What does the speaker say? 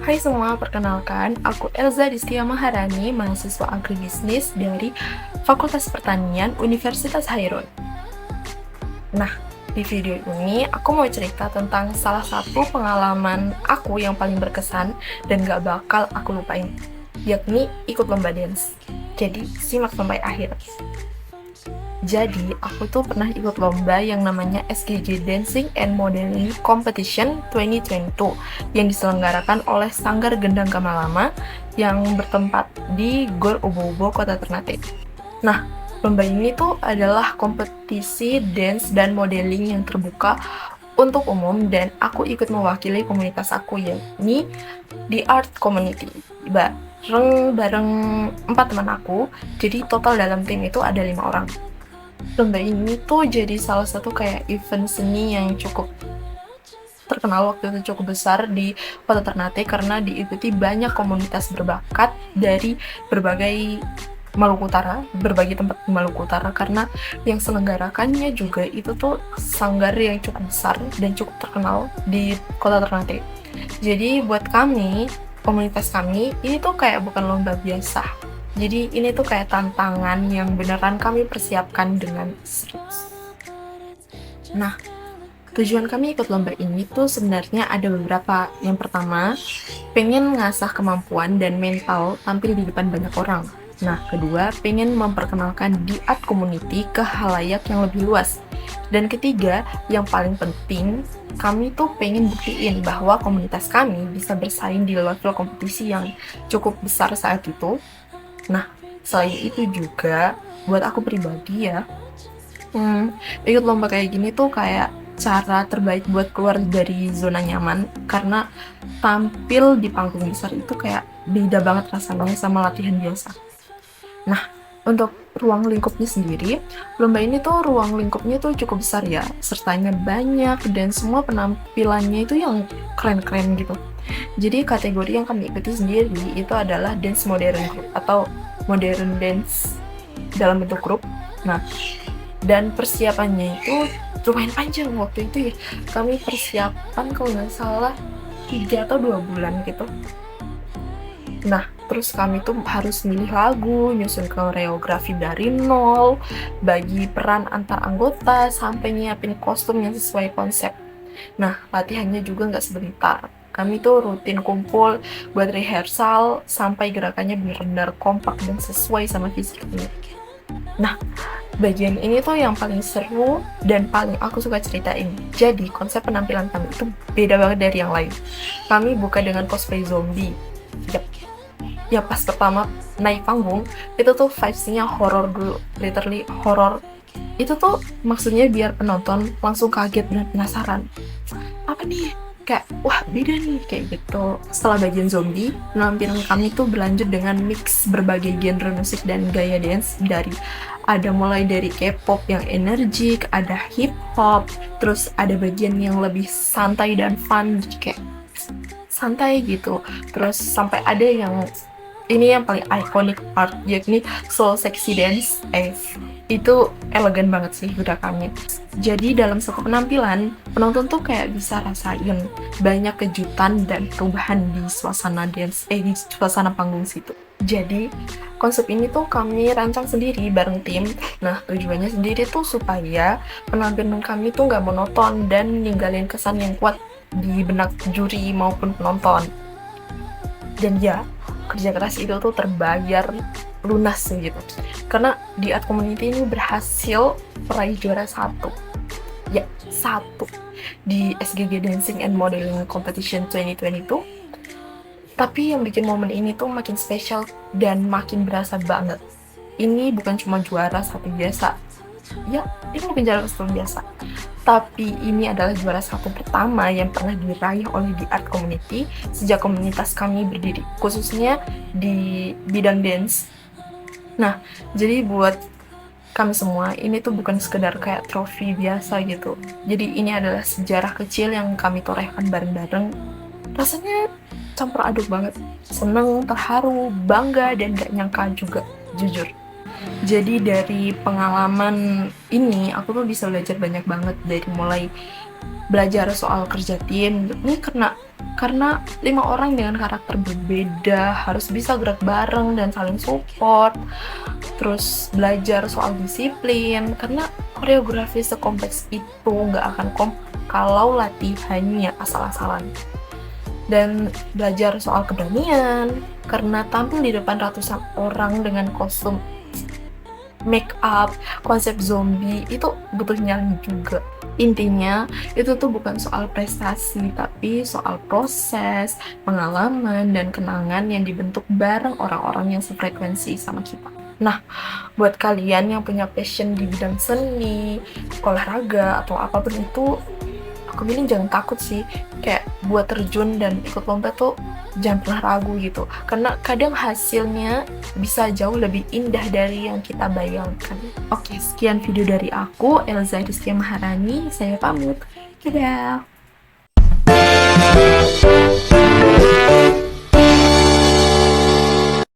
Hai semua, perkenalkan, aku Elza Distia Maharani, mahasiswa agribisnis dari Fakultas Pertanian Universitas Hairun. Nah, di video ini aku mau cerita tentang salah satu pengalaman aku yang paling berkesan dan gak bakal aku lupain, yakni ikut lomba dance. Jadi, simak sampai akhir. Jadi, aku tuh pernah ikut lomba yang namanya SGG Dancing and Modeling Competition 2022 yang diselenggarakan oleh Sanggar Gendang Gamalama yang bertempat di Gor Obo-Obo, Kota Ternate. Nah, lomba ini tuh adalah kompetisi dance dan modeling yang terbuka untuk umum dan aku ikut mewakili komunitas aku, yakni di Art Community. Bareng 4 teman aku, jadi total dalam tim itu ada 5 orang. Lomba ini tuh jadi salah satu kayak event seni yang cukup terkenal waktu itu, cukup besar di Kota Ternate karena diikuti banyak komunitas berbakat dari berbagai berbagai tempat di Maluku Utara, karena yang selenggarakannya juga itu tuh sanggar yang cukup besar dan cukup terkenal di Kota Ternate. Jadi buat kami, komunitas kami, ini tuh kayak bukan lomba biasa. Jadi ini tuh kayak tantangan yang beneran kami persiapkan dengan serius. Nah, tujuan kami ikut lomba ini tuh sebenarnya ada beberapa. Yang pertama, pengen ngasah kemampuan dan mental tampil di depan banyak orang. Nah, kedua, pengen memperkenalkan di art community ke halayak yang lebih luas. Dan ketiga, yang paling penting, kami tuh pengen buktiin bahwa komunitas kami bisa bersaing di level kompetisi yang cukup besar saat itu. Nah, selain itu juga, buat aku pribadi ya, ikut lomba kayak gini tuh kayak cara terbaik buat keluar dari zona nyaman, karena tampil di panggung besar itu kayak beda banget rasanya sama latihan biasa. Nah, untuk ruang lingkupnya sendiri, lomba ini tuh ruang lingkupnya tuh cukup besar ya, sertanya banyak dan semua penampilannya itu yang keren-keren gitu. Jadi kategori yang kami ikuti sendiri itu adalah dance modern group atau modern dance dalam bentuk grup. Nah, dan persiapannya itu lumayan panjang waktu itu ya. Kami persiapan kalau nggak salah 3 atau 2 bulan gitu. Nah, terus kami tuh harus milih lagu, nyusun koreografi dari nol, bagi peran antar anggota, sampai nyiapin kostum yang sesuai konsep. Nah, latihannya juga nggak sebentar. Kami tuh rutin kumpul buat rehearsal sampai gerakannya benar-benar kompak dan sesuai sama visi kami. Nah, bagian ini tuh yang paling seru dan paling aku suka ceritain. Jadi, konsep penampilan kami itu beda banget dari yang lain. Kami buka dengan cosplay zombie. Yap. Ya pas pertama naik panggung, itu tuh vibes-nya horor dulu. Literally horor. Itu tuh maksudnya biar penonton langsung kaget dan penasaran. Apa nih? Kayak, wah beda nih, kayak gitu. Setelah bagian zombie, penampilan kami tuh berlanjut dengan mix berbagai genre musik dan gaya dance mulai dari K-pop yang energik, ada hip hop, terus ada bagian yang lebih santai dan fun, kayak santai gitu. Terus sampai ada yang ini yang paling iconic part, yakni soul sexy dance. Itu elegan banget sih gerakannya. Jadi dalam satu penampilan, penonton tuh kayak bisa rasain banyak kejutan dan perubahan di suasana di suasana panggung situ. Jadi konsep ini tuh kami rancang sendiri bareng tim. Nah, tujuannya sendiri tuh supaya penampilan kami tuh nggak monoton dan ninggalin kesan yang kuat di benak juri maupun penonton. Dan ya, kerja keras itu tuh terbayar lunas gitu, karena di art community ini berhasil meraih juara 1 di SGG Dancing and Modeling Competition 2022. Tapi yang bikin momen ini tuh makin spesial dan makin berasa banget, ini bukan cuma juara 1 biasa ya, ini bukan juara 1 biasa, tapi ini adalah juara 1 pertama yang pernah diraih oleh di art community sejak komunitas kami berdiri, khususnya di bidang dance. Nah, jadi buat kami semua, ini tuh bukan sekedar kayak trofi biasa gitu. Jadi ini adalah sejarah kecil yang kami torehkan bareng-bareng. Rasanya campur aduk banget. Seneng, terharu, bangga, dan gak nyangka juga, jujur. Jadi dari pengalaman ini, aku tuh bisa belajar banyak banget, dari mulai belajar soal kerja tim. Ini karena 5 orang dengan karakter berbeda harus bisa gerak bareng dan saling support. Terus belajar soal disiplin, karena koreografi sekompleks itu nggak akan kalau latihannya asal-asalan. Dan belajar soal keberanian, karena tampil di depan ratusan orang dengan kostum make up, konsep zombie, itu butuh nyali juga. Intinya, itu tuh bukan soal prestasi, tapi soal proses, pengalaman, dan kenangan yang dibentuk bareng orang-orang yang sefrekuensi sama kita. Nah, buat kalian yang punya passion di bidang seni, olahraga, atau apapun itu, aku bilang jangan takut sih. Kayak buat terjun dan ikut lomba tuh jangan pernah ragu gitu. Karena kadang hasilnya bisa jauh lebih indah dari yang kita bayangkan. Oke, sekian video dari aku, Elza Rizky Maharani. Saya pamit. Dadah!